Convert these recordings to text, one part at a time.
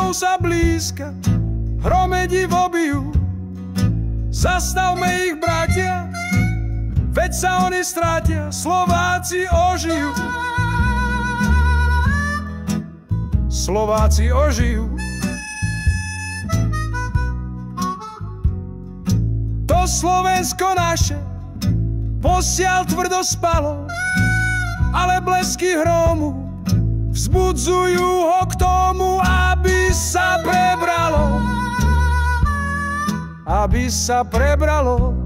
začnú sa blízkať, hromedi vobijú. Zastavme ich, bratia, veď sa oni strátia, Slováci ožijú. Slováci ožijú. To Slovensko naše posiaľ tvrdo spalo, ale blesky hromu vzbudzujú ho k tomu, aby sa prebralo. Aby sa prebralo.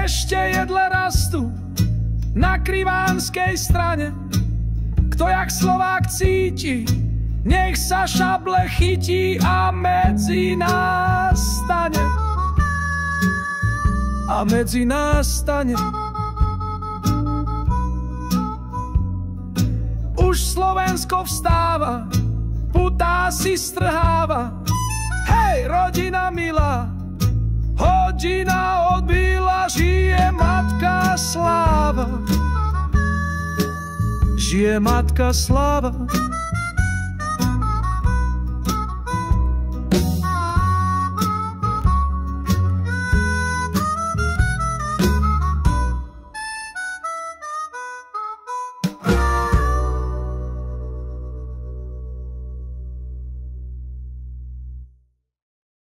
Ešte jedle rastú na krivánskej strane. Kto jak Slovák cíti, nech sa šable chytí a medzi nás stane. A medzi nás stane. Už Slovensko vstáva, putá si strháva. Hej, rodina milá, hodina odbila, žije matka sláva. Žije matka sláva.